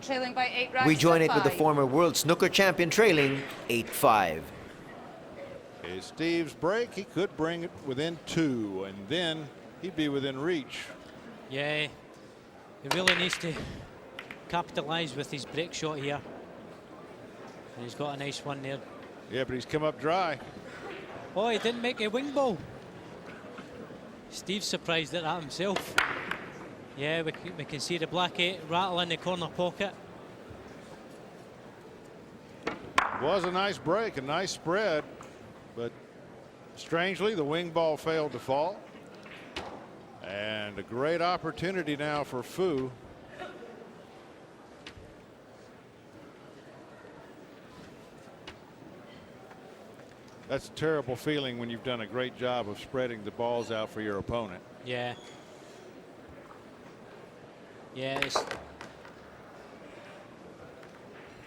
trailing by 8 racks We join to it with the 5. former world snooker champion trailing 8-5. Is Steve's break. He could bring it within 2, and then he'd be within reach. Yeah, he really needs to capitalise with his break shot here. And he's got a nice one there. Yeah, but he's come up dry. Oh, he didn't make a wing ball. Steve's surprised at that himself. Yeah, we can see the black 8 rattle in the corner pocket. Was a nice break, a nice spread, but strangely the wing ball failed to fall. And a great opportunity now for Fu. That's a terrible feeling when you've done a great job of spreading the balls out for your opponent. Yeah. Yeah,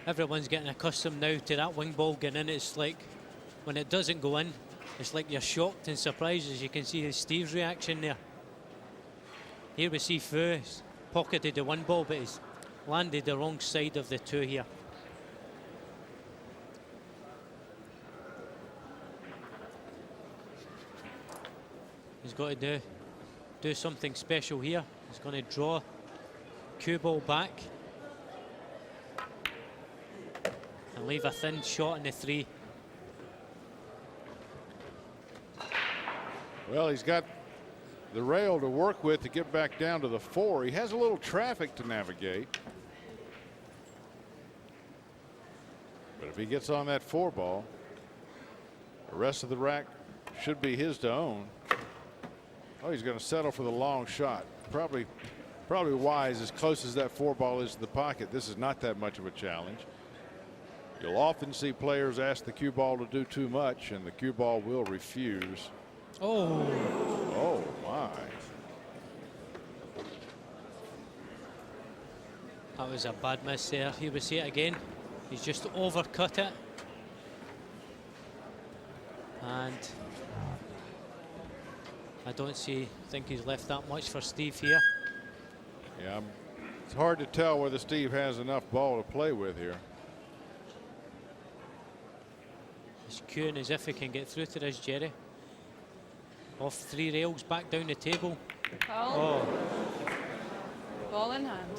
everyone's getting accustomed now to that wing ball going in. It's like when it doesn't go in, it's like you're shocked and surprised, as you can see Steve's reaction there. Here we see Fu has pocketed the one ball, but he's landed the wrong side of the 2 here. He's got to do something special here. He's going to draw cue ball back and leave a thin shot in the 3. Well, he's got the rail to work with to get back down to the 4. He has a little traffic to navigate. But if he gets on that 4 ball, the rest of the rack should be his to own. Oh, he's going to settle for the long shot. Probably wise, as close as that 4 ball is to the pocket. This is not that much of a challenge. You'll often see players ask the cue ball to do too much, and the cue ball will refuse. Oh. Oh, my. That was a bad miss there. Here we see it again. He's just overcut it. And I don't think he's left that much for Steve here. Yeah, it's hard to tell whether Steve has enough ball to play with here. He's cueing as if he can get through to this, Jerry. Off 3 rails, back down the table. Oh. Ball in hand.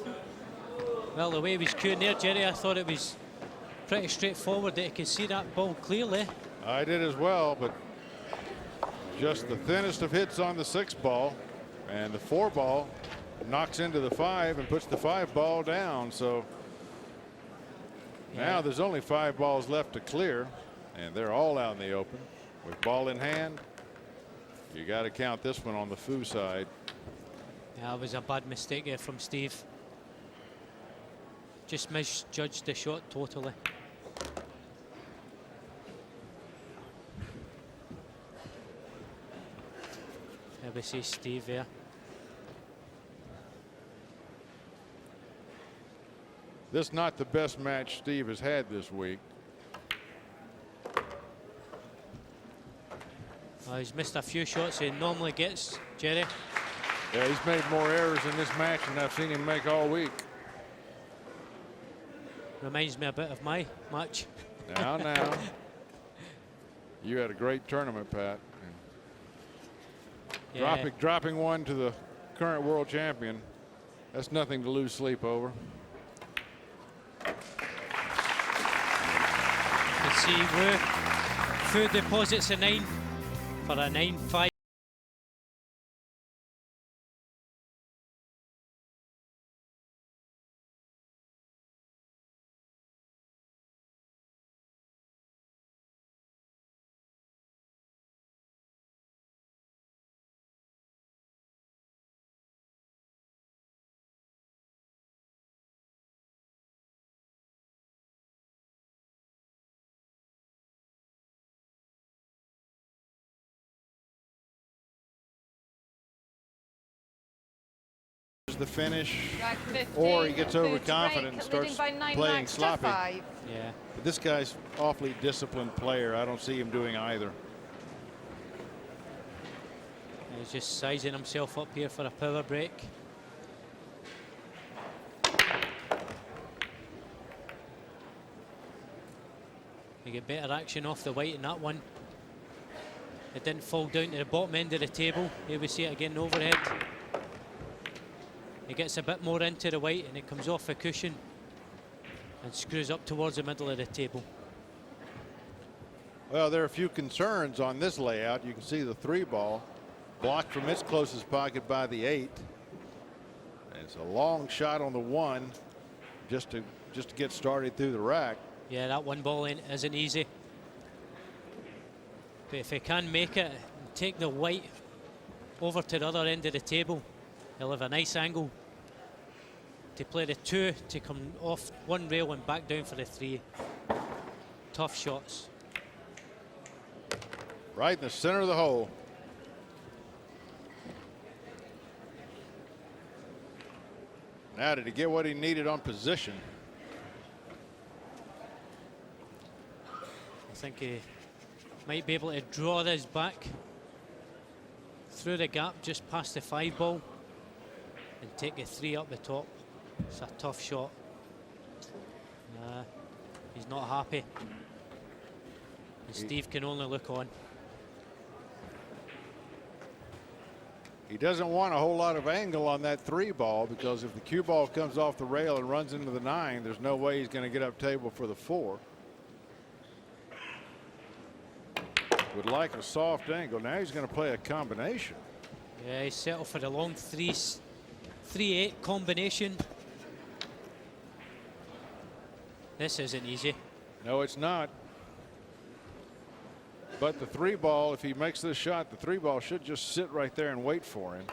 Well, the way he was cueing there, Jerry, I thought it was pretty straightforward that he could see that ball clearly. I did as well, but just the thinnest of hits on the 6 ball, and the 4 ball knocks into the 5 and puts the 5 ball down. So now there's only 5 balls left to clear, and they're all out in the open with ball in hand. You got to count this one on the Fu side. Yeah, it was a bad mistake there from Steve. Just misjudged the shot totally. There we see Steve there. This is not the best match Steve has had this week. He's missed a few shots he normally gets, Jerry. Yeah, he's made more errors in this match than I've seen him make all week. Reminds me a bit of my match. Now. You had a great tournament, Pat. Yeah. Dropping one to the current world champion, that's nothing to lose sleep over. You see Fu deposits a 9 for a 9-5. The finish, Rack 15, or he gets Fu overconfident and starts by 9 playing racks to sloppy. 5. Yeah. But this guy's awfully disciplined player. I don't see him doing either. He's just sizing himself up here for a power break. You get better action off the white in that one. It didn't fall down to the bottom end of the table. Here we see it again overhead. It gets a bit more into the white and it comes off the cushion and screws up towards the middle of the table. Well, there are a few concerns on this layout. You can see the 3-ball blocked from its closest pocket by the 8. And it's a long shot on the 1 just to get started through the rack. Yeah, that 1 ball isn't easy. But if he can make it and take the white over to the other end of the table, he'll have a nice angle to play the 2 to come off 1 rail and back down for the 3. Tough shots. Right in the center of the hole. Now, did he get what he needed on position? I think he might be able to draw this back through the gap just past the 5 ball and take a 3 up the top. It's a tough shot. Nah, he's not happy. And Steve can only look on. He doesn't want a whole lot of angle on that 3 ball, because if the cue ball comes off the rail and runs into the 9, there's no way he's going to get up table for the 4. Would like a soft angle. Now he's going to play a combination. Yeah, he settled for the long 3-8 combination. This isn't easy. No, it's not. But the 3 ball, if he makes this shot, the 3 ball should just sit right there and wait for him.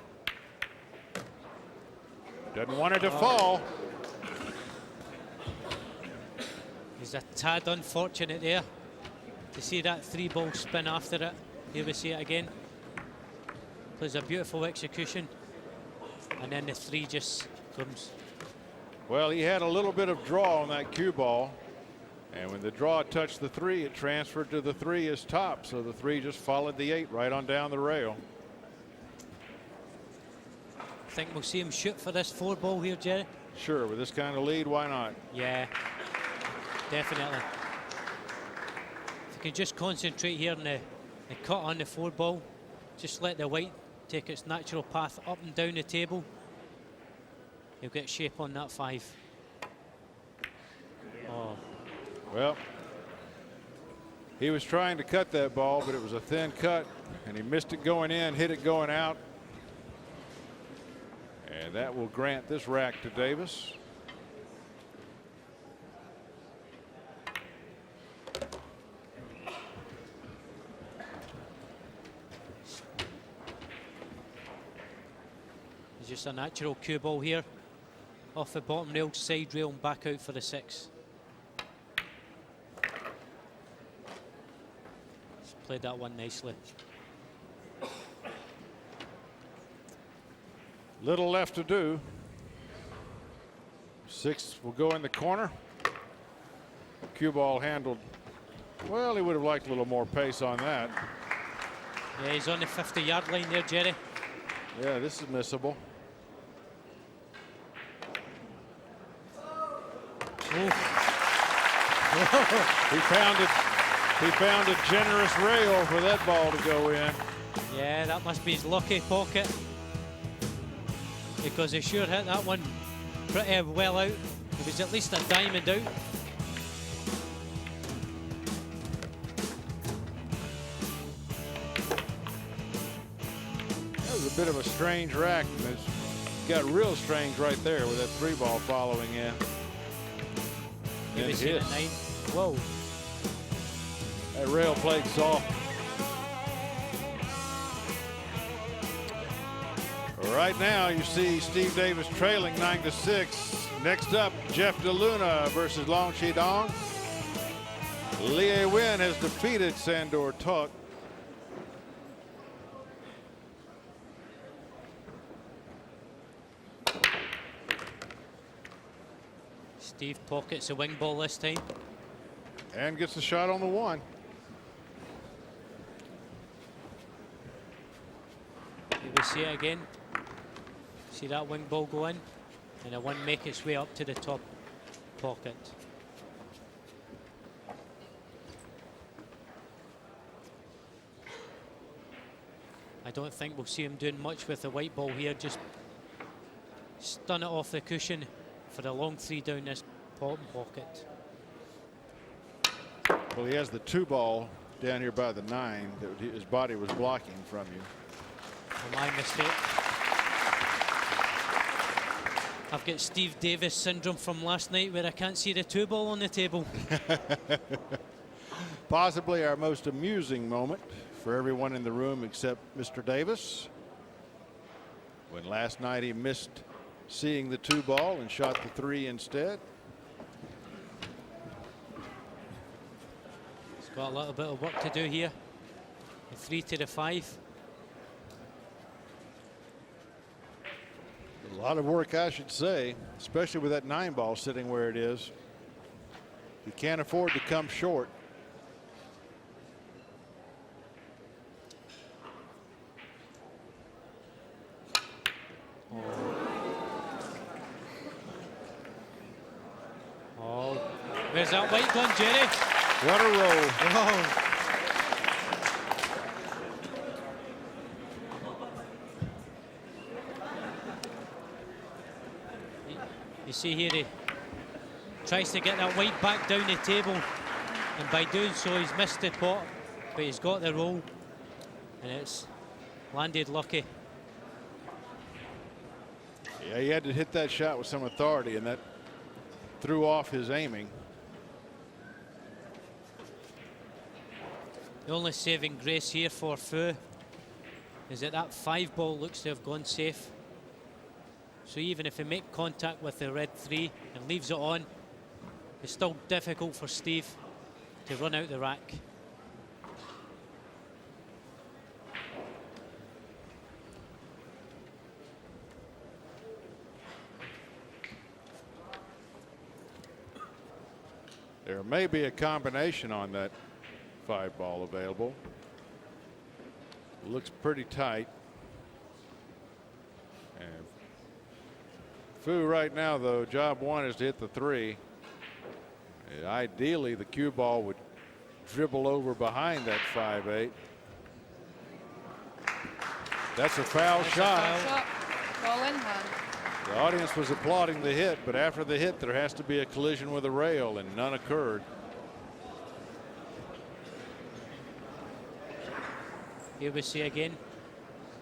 Doesn't want it to fall. He's a tad unfortunate there to see that 3 ball spin after it. Here we see it again. Plays a beautiful execution, and then the 3 just comes. Well, he had a little bit of draw on that cue ball, and when the draw touched the 3, it transferred to the 3 as top, so the 3 just followed the 8 right on down the rail. I think we'll see him shoot for this 4 ball here, Jerry. Sure, with this kind of lead, why not? Yeah, definitely. If you can just concentrate here on the cut on the 4 ball, just let the white take its natural path up and down the table, he'll get shape on that 5. Oh. Well, he was trying to cut that ball, but it was a thin cut, and he missed it going in, hit it going out. And that will grant this rack to Davis. It's just a natural cue ball here, off the bottom rail, side rail, and back out for the 6. Played that one nicely. Little left to do. 6 will go in the corner. Cue ball handled. Well, he would have liked a little more pace on that. Yeah, he's on the 50-yard line there, Jerry. Yeah, this is missable. He found a generous rail for that ball to go in. Yeah, that must be his lucky pocket, because he sure hit that one pretty well out. It was at least a diamond out. That was a bit of a strange rack. It's got real strange right there with that 3 ball following in. Maybe seen it 9. Whoa. That rail played soft. Right now, you see Steve Davis trailing 9-6. Next up, Jeff DeLuna versus Long Chi-dong. Lie Win has defeated Sandor Tuk. Steve pockets a wing ball this time. And gets a shot on the 1. Here we see it again. See that wing ball go in, and a 1 make its way up to the top pocket. I don't think we'll see him doing much with the white ball here. Just stun it off the cushion for the long 3 down this bottom pocket. Well, he has the 2 ball down here by the 9 that his body was blocking from you. Well, my mistake. I've got Steve Davis syndrome from last night where I can't see the 2 ball on the table. Possibly our most amusing moment for everyone in the room except Mr. Davis, when last night he missed seeing the 2 ball and shot the 3 instead. He's got a little bit of work to do here. The 3 to the 5. A lot of work, I should say, especially with that 9 ball sitting where it is. You can't afford to come short. Oh, where's that white gone, Jerry? What a roll. Oh. You see here, he tries to get that white back down the table, and by doing so, he's missed the pot, but he's got the roll, and it's landed lucky. Yeah, he had to hit that shot with some authority, and that threw off his aiming. The only saving grace here for Fu is that that 5 ball looks to have gone safe. So even if he makes contact with the red 3 and leaves it on, it's still difficult for Steve to run out the rack. There may be a combination on that 5 ball available. Looks pretty tight. And Fu right now, though, job 1 is to hit the 3. Ideally, the cue ball would dribble over behind that 5-8. That's a foul shot. Shot. Ball in hand. The audience was applauding the hit, but after the hit, there has to be a collision with a rail, and none occurred. Here we see again,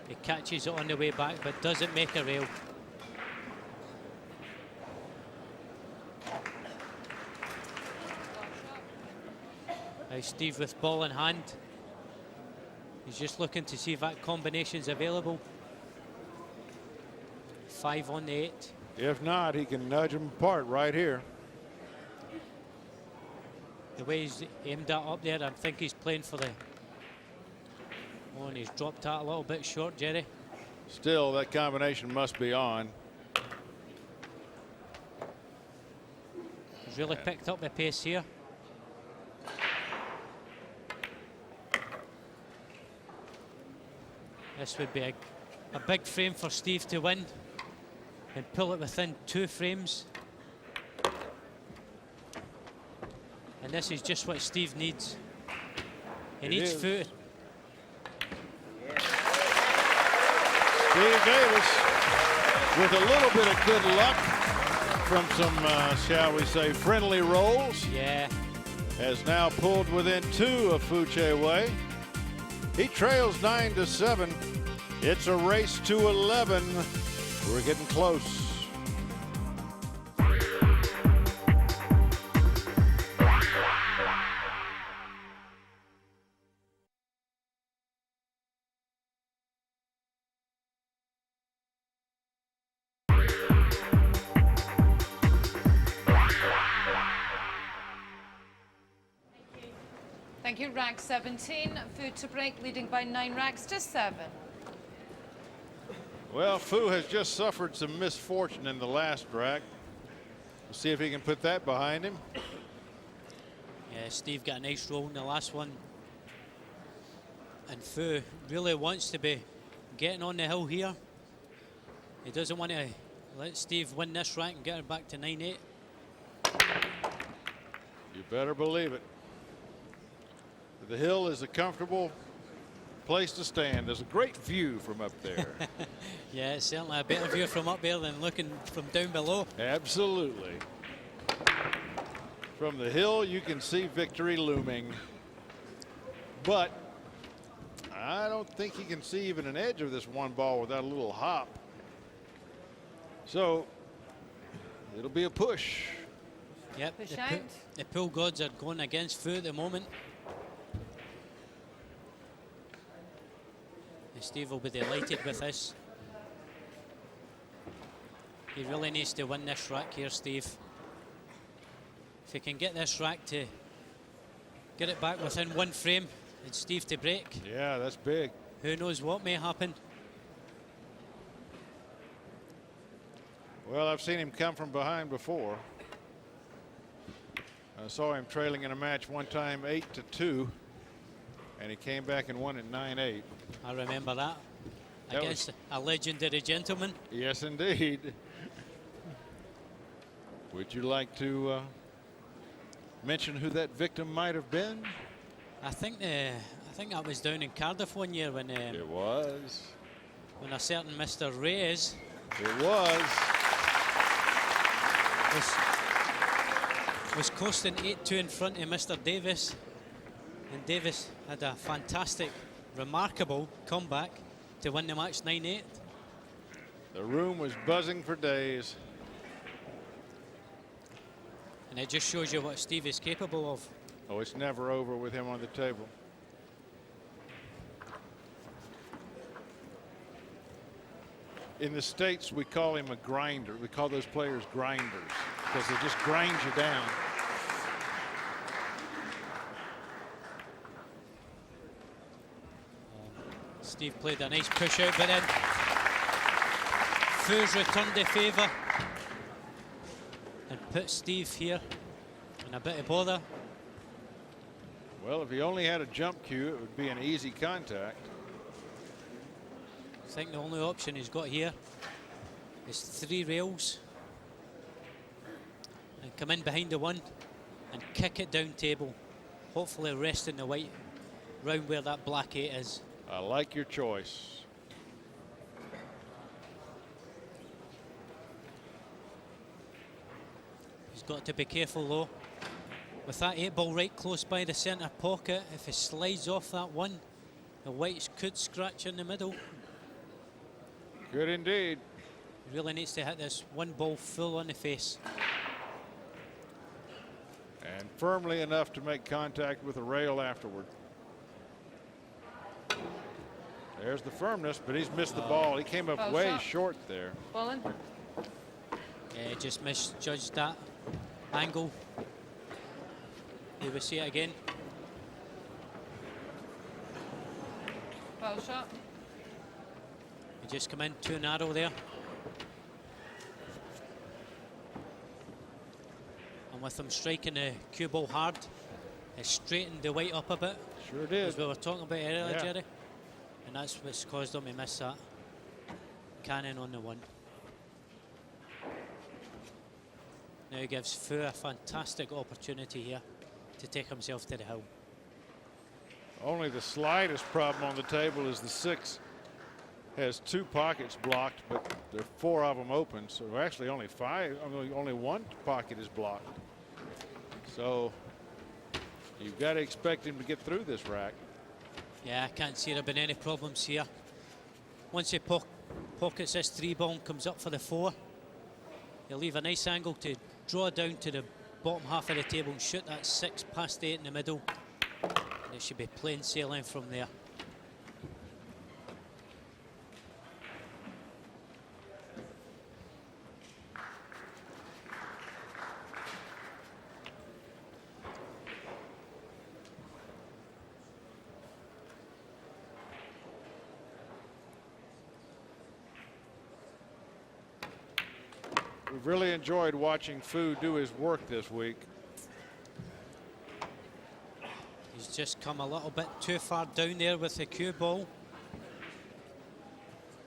he catches it on the way back, but doesn't make a rail. Now Steve with ball in hand. He's just looking to see if that combination's available. 5 on the 8. If not, he can nudge them apart right here. The way he's aimed that up there, I think he's playing for the... Oh, and he's dropped that a little bit short, Jerry. Still, that combination must be on. He's really picked up the pace here. This would be a big frame for Steve to win and pull it within 2 frames. And this is just what Steve needs. He needs Fu. Steve Davis, with a little bit of good luck from some, shall we say, friendly rolls, Yeah. has now pulled within 2 of Fu Che Wei. He trails 9-7. It's a race to 11. We're getting close. Thank you. Rack 17. Fu to break, leading by 9 racks to 7. Well, Fu has just suffered some misfortune in the last rack. We'll see if he can put that behind him. Yeah, Steve got a nice roll in the last one. And Fu really wants to be getting on the hill here. He doesn't want to let Steve win this rack and get it back to 9-8. You better believe it. The hill is a comfortable place to stand. There's a great view from up there. Yeah, it's certainly a better view from up there than looking from down below. Absolutely. From the hill, you can see victory looming. But I don't think he can see even an edge of this one ball without a little hop. So it'll be a push. Yep, Push out. the pool gods are going against Fu at the moment. And Steve will be delighted with this. He really needs to win this rack here, Steve. If he can get this rack to get it back within one frame and Steve to break, Yeah, that's big. who knows what may happen. Well, I've seen him come from behind before. I saw him trailing in a match one time 8-2, and he came back and won at 9-8. I remember that. That Against a legendary gentleman. Yes, indeed. Would you like to mention who that victim might have been? I think that was down in Cardiff one year when It was. when a certain Mr. Reyes It was. was coasting 8-2 in front of Mr. Davis, and Davis had a fantastic, remarkable comeback to win the match 9-8. The room was buzzing for days. And it just shows you what Steve is capable of. Oh, it's never over with him on the table. In the States, we call him a grinder. We call those players grinders because they just grind you down. Steve played a nice push out, but then Fu's returned the favour and put Steve here in a bit of bother. Well, if he only had a jump cue, it would be an easy contact. I think the only option he's got here is 3 rails and come in behind the one and kick it down table, hopefully resting the white round where that black 8 is. I like your choice. He's got to be careful though. With that 8 ball right close by the centre pocket, if he slides off that one, the whites could scratch in the middle. Good indeed. He really needs to hit this one ball full on the face. And firmly enough to make contact with the rail afterward. There's the firmness, but he's missed the ball. He came up Foul way shot. short there. Ballin. Yeah, he just misjudged that angle. Here we see it again. Foul shot. He just come in too narrow there. And with him striking the cue ball hard, it straightened the white up a bit, Sure did. as we were talking about earlier, Yeah. Jerry. And that's what's caused him to miss that cannon on the one. Now he gives Fu a fantastic opportunity here to take himself to the hill. Only the slightest problem on the table is the 6 has 2 pockets blocked, but there are 4 of them open. So actually only 5, only 1 pocket is blocked. So you've got to expect him to get through this rack. Yeah, I can't see there being any problems here. Once he pockets this 3 ball and comes up for the 4, he'll leave a nice angle to draw down to the bottom half of the table and shoot that 6 past 8 in the middle. And it should be plain sailing from there. We've really enjoyed watching Fu do his work this week. He's just come a little bit too far down there with the cue ball.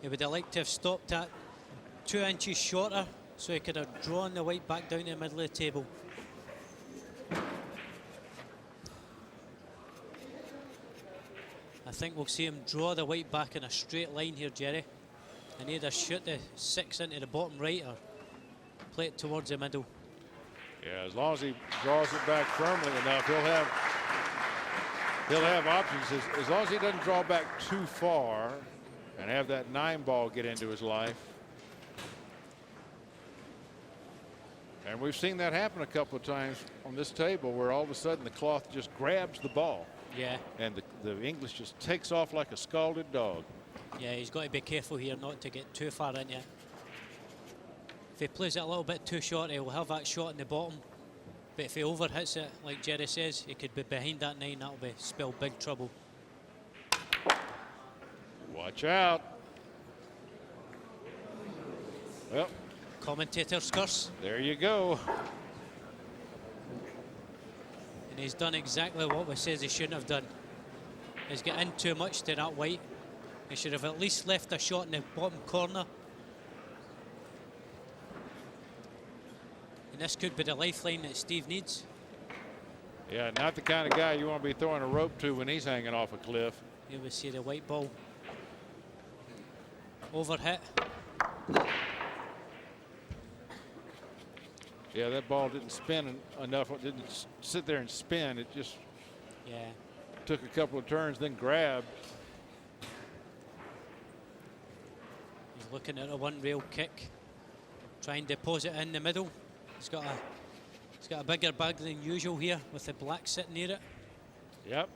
He would have liked to have stopped at 2 inches shorter so he could have drawn the white back down to the middle of the table. I think we'll see him draw the white back in a straight line here, Jerry. And either shoot the 6 into the bottom right or play it towards the middle. Yeah, as long as he draws it back firmly enough, he'll have options. As long as he doesn't draw back too far and have that 9 ball get into his life. And we've seen that happen a couple of times on this table where all of a sudden the cloth just grabs the ball. Yeah. And the English just takes off like a scalded dog. Yeah, he's got to be careful here not to get too far in yet. If he plays it a little bit too short, he'll have that shot in the bottom. But if he overhits it, like Jerry says, he could be behind that 9. That'll be spell big trouble. Watch out. Well, Commentator's curse. there you go. And he's done exactly what we says he shouldn't have done. He's got in too much to that white. He should have at least left a shot in the bottom corner. And this could be the lifeline that Steve needs. Yeah, not the kind of guy you want to be throwing a rope to when he's hanging off a cliff. Here we see the white ball. Overhit. Yeah, that ball didn't spin enough. It didn't sit there and spin. It just took a couple of turns, then grabbed. He's looking at a one rail kick. Try and deposit in the middle. He's got a bigger bag than usual here with the black sitting near it. Yep.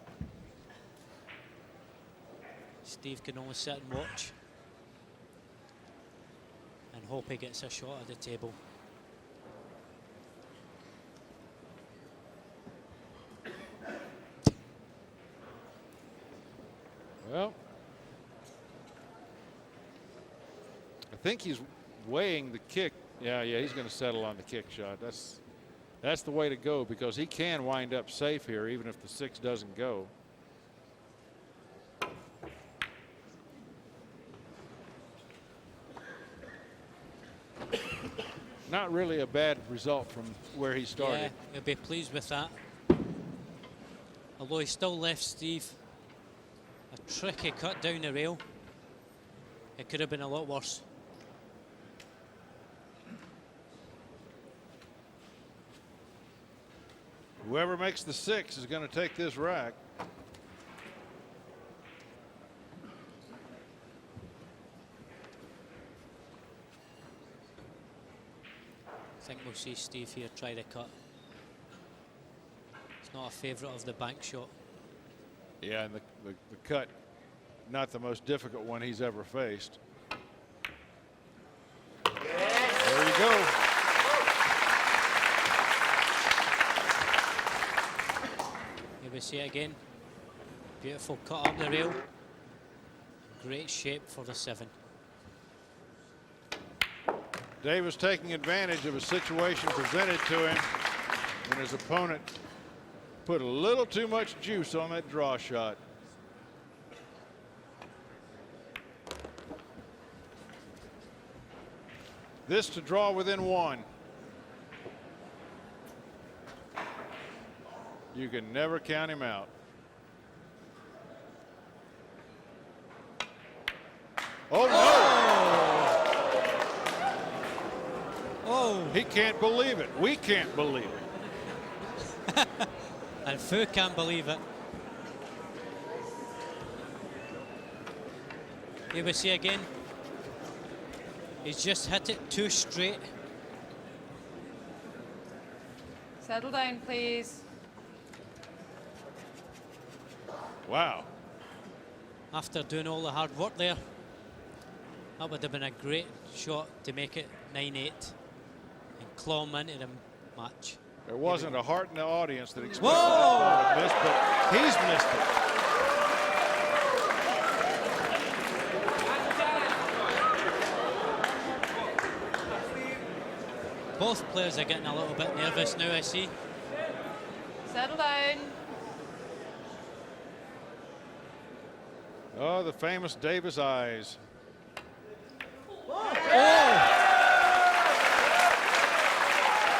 Steve can only sit and watch and hope he gets a shot at the table. Well, I think he's weighing the kick. Yeah, he's going to settle on the kick shot. That's the way to go because he can wind up safe here even if the 6 doesn't go. Not really a bad result from where he started. Yeah, he'll be pleased with that. Although he still left Steve a tricky cut down the rail. It could have been a lot worse. Whoever makes the 6 is going to take this rack. I think we'll see Steve here try the cut. It's not a favourite of the bank shot. Yeah, and the cut, not the most difficult one he's ever faced. There you go. Here we see it again. Beautiful cut up the rail. Great shape for the 7. Davis taking advantage of a situation presented to him when his opponent put a little too much juice on that draw shot. This to draw within 1. You can never count him out. Oh no! Oh! He can't believe it. We can't believe it. And Fu can't believe it. Here we see again. He's just hit it too straight. Settle down, please. Wow. After doing all the hard work there, that would have been a great shot to make it 9-8 and claw him into the match. There wasn't a heart in the audience that expected that ball to miss, but he's missed it. Both players are getting a little bit nervous now, I see. Settle down. Oh, the famous Davis eyes. Oh!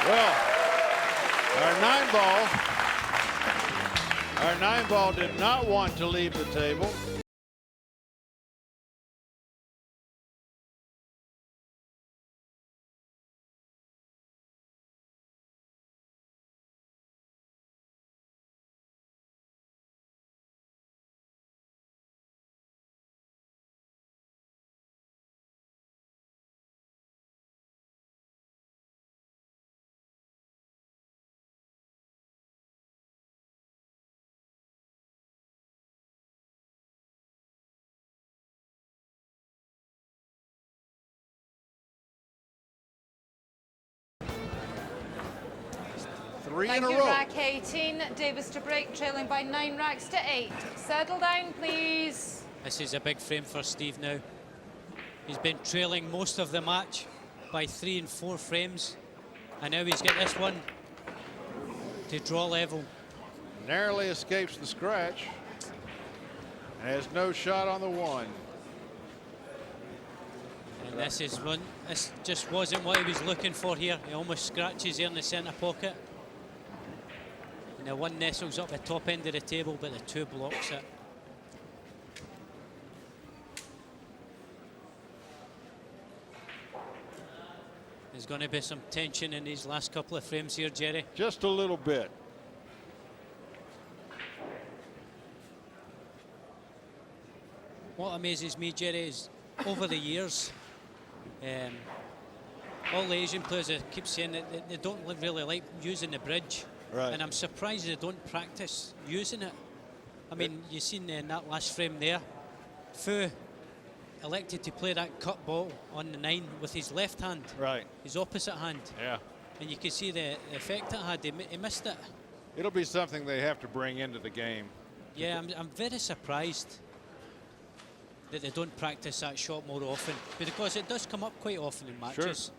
Well, our Our 9-ball did not want to leave the table. Three Thank in a you, row. rack 18. Davis to break, trailing by 9 racks to 8. Settle down, please. This is a big frame for Steve now. He's been trailing most of the match by 3 and 4 frames. And now he's got this one to draw level. Narrowly escapes the scratch. Has no shot on the 1. And this is one, this just wasn't what he was looking for here. He almost scratches here in the centre pocket. And the 1 nestles up the top end of the table, but the 2 blocks it. There's going to be some tension in these last couple of frames here, Jerry. Just a little bit. What amazes me, Jerry, is over the years, all the Asian players keep saying that they don't really like using the bridge. Right. And I'm surprised they don't practice using it. I mean, you've seen in that last frame there, Fu elected to play that cut ball on the 9 with his left hand. Right. His opposite hand. Yeah. And you can see the effect it had. He missed it. It'll be something they have to bring into the game. Yeah, I'm very surprised that they don't practice that shot more often, because it does come up quite often in matches.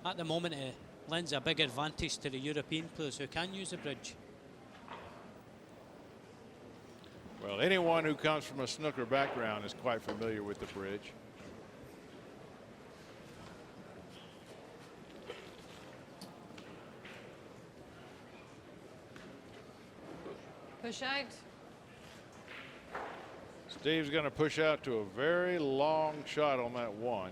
At the moment, it lends a big advantage to the European players who can use the bridge. Well, anyone who comes from a snooker background is quite familiar with the bridge. Push out. Steve's going to push out to a very long shot on that 1.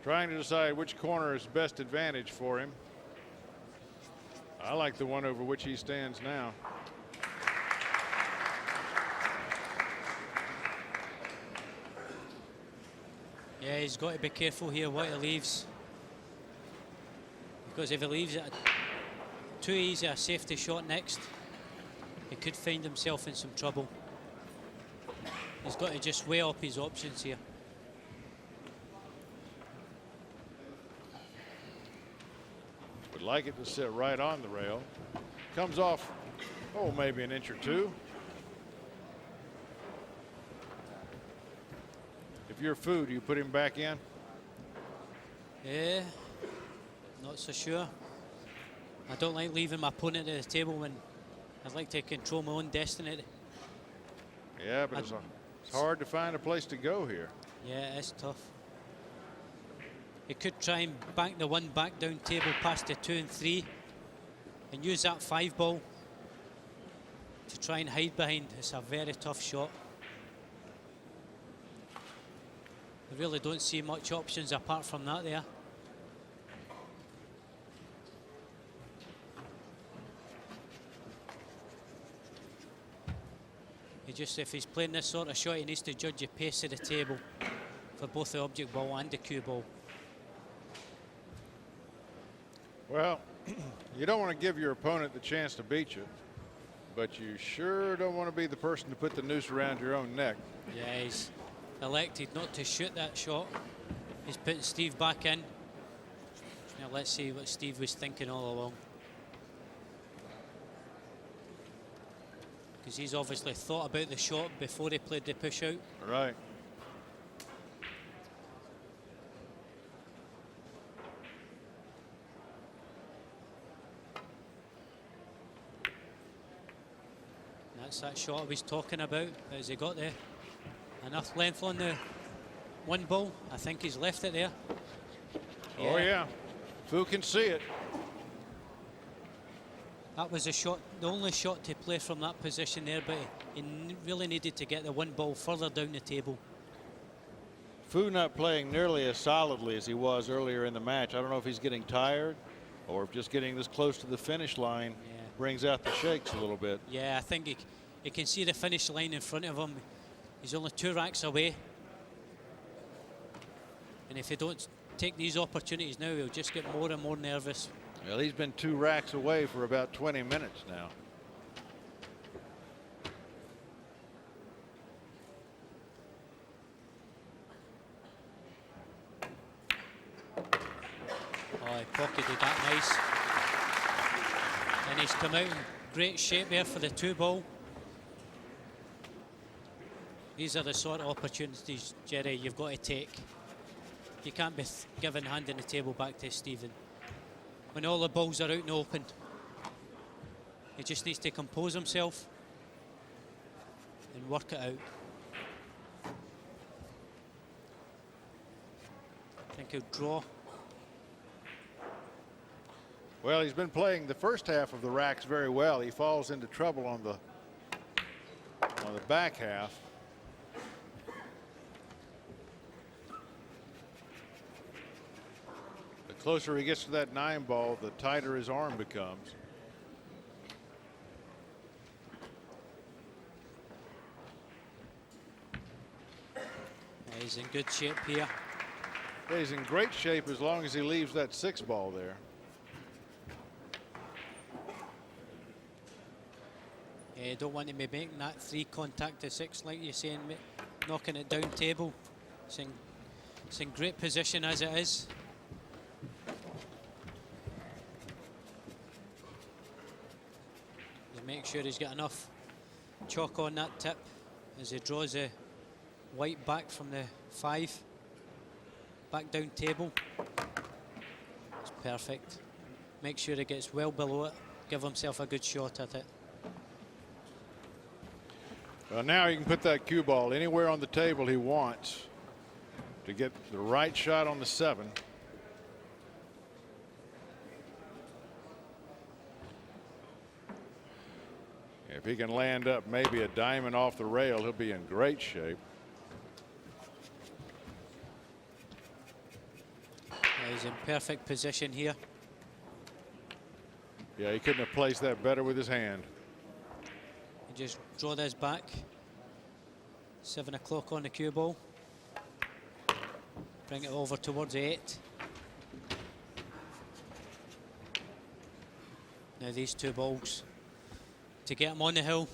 Trying to decide which corner is best advantage for him. I like the one over which he stands now. Yeah, he's got to be careful here what he leaves, because if he leaves it too easy a safety shot next, he could find himself in some trouble. He's got to just weigh up his options here. Would like it to sit right on the rail. Comes off, oh, maybe an inch or 2. If you're Fu, do you put him back in? Yeah, not so sure. I don't like leaving my opponent at the table when I'd like to control my own destiny. Yeah, but it's hard to find a place to go here. Yeah, it's tough. He could try and bank the 1 back down table past the 2 and 3 and use that 5-ball to try and hide behind. It's a very tough shot. I really don't see much options apart from that there. If he's playing this sort of shot, he needs to judge the pace of the table for both the object ball and the cue ball. Well, you don't want to give your opponent the chance to beat you, but you sure don't want to be the person to put the noose around your own neck. Yeah, he's elected not to shoot that shot. He's putting Steve back in. Now let's see what Steve was thinking all along. Because he's obviously thought about the shot before he played the push out. Right. That's that shot I was talking about. Has he got there enough length on the one ball? I think he's left it there. Oh yeah, Fu can see it. That was a shot, the only shot to play from that position there, but he really needed to get the one ball further down the table. Fu not playing nearly as solidly as he was earlier in the match. I don't know if he's getting tired or if just getting this close to the finish line brings out the shakes a little bit. Yeah, I think he can see the finish line in front of him. He's only 2 racks away. And if he don't take these opportunities now, he'll just get more and more nervous. Well, he's been 2 racks away for about 20 minutes now. Oh, he pocketed that nice. And he's come out in great shape there for the 2 ball. These are the sort of opportunities, Jerry, you've got to take. You can't be giving handing the table back to Stephen when all the balls are out in the open. He just needs to compose himself and work it out. I think he'll draw. Well, he's been playing the first half of the racks very well. He falls into trouble on the back half. The closer he gets to that 9 ball, the tighter his arm becomes. He's in good shape here. Yeah, he's in great shape as long as he leaves that 6 ball there. Yeah, you don't want to be making that 3 contact to 6 like you're saying, knocking it down table. It's in great position as it is. Just make sure he's got enough chalk on that tip as he draws the white back from the 5. Back down table. It's perfect. Make sure he gets well below it. Give himself a good shot at it. Well, now he can put that cue ball anywhere on the table he wants to get the right shot on the 7. If he can land up maybe a diamond off the rail, he'll be in great shape. He's in perfect position here. Yeah, he couldn't have placed that better with his hand. Just draw this back. 7 o'clock on the cue ball. Bring it over towards the 8. Now these 2 balls to get him on the hill.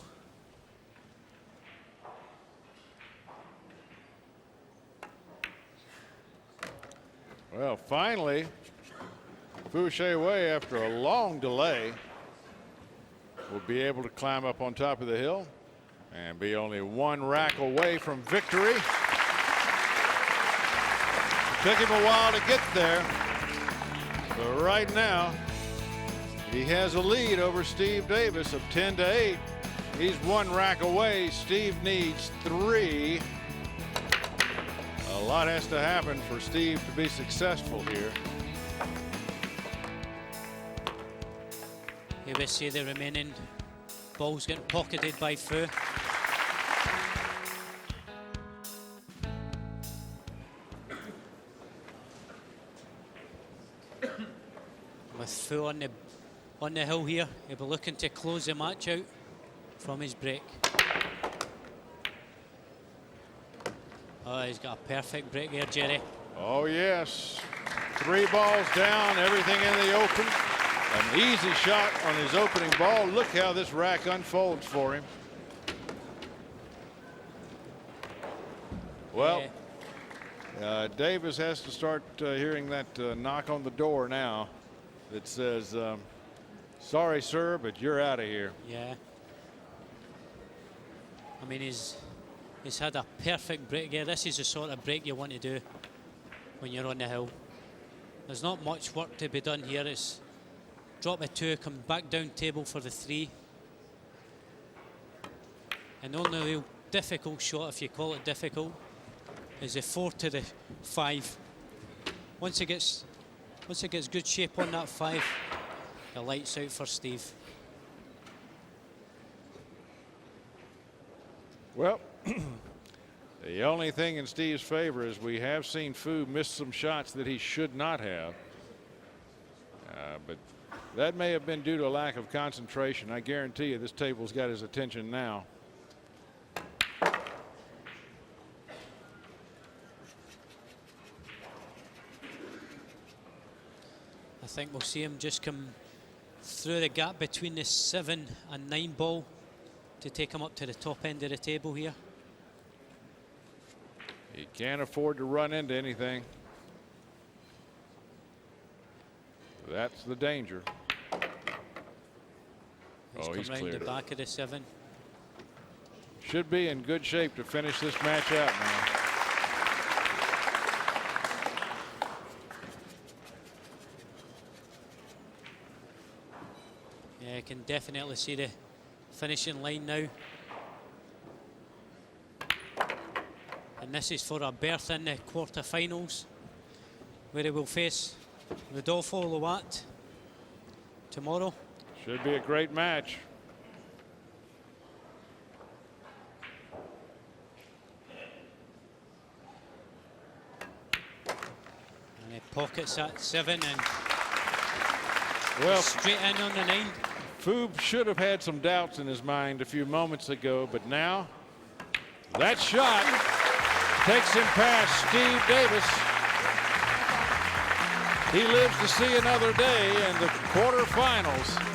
Well, finally, Fu Che Wei, after a long delay, will be able to climb up on top of the hill and be only 1 rack away from victory. Took him a while to get there, but right now he has a lead over Steve Davis of 10-8. He's 1 rack away. Steve needs 3. A lot has to happen for Steve to be successful here. Here we see the remaining balls getting pocketed by Fu. With Fu on the hill here, he'll be looking to close the match out from his break. Oh, he's got a perfect break here, Jerry. Oh, yes. 3 balls down, everything in the open. An easy shot on his opening ball. Look how this rack unfolds for him. Well, Davis has to start hearing that knock on the door now that says, sorry, sir, but you're out of here. Yeah. I mean, he's had a perfect break here. This is the sort of break you want to do when you're on the hill. There's not much work to be done here. It's drop a 2, come back down table for the 3. And the only real difficult shot, if you call it difficult, is the 4 to the 5. Once it gets good shape on that 5, the lights out for Steve. Well, the only thing in Steve's favor is we have seen Fu miss some shots that he should not have. But that may have been due to a lack of concentration. I guarantee you this table's got his attention now. I think we'll see him just come through the gap between the 7 and 9 ball to take him up to the top end of the table here. He can't afford to run into anything. That's the danger. He's come round cleared the it. back of the 7. Should be in good shape to finish this match out now. Yeah, I can definitely see the finishing line now. And this is for a berth in the quarterfinals, where he will face Rodolfo Loat tomorrow. Should be a great match. And he pockets that 7 and Well, straight in on the 9. Fu should have had some doubts in his mind a few moments ago, but now that shot takes him past Steve Davis. He lives to see another day in the quarterfinals.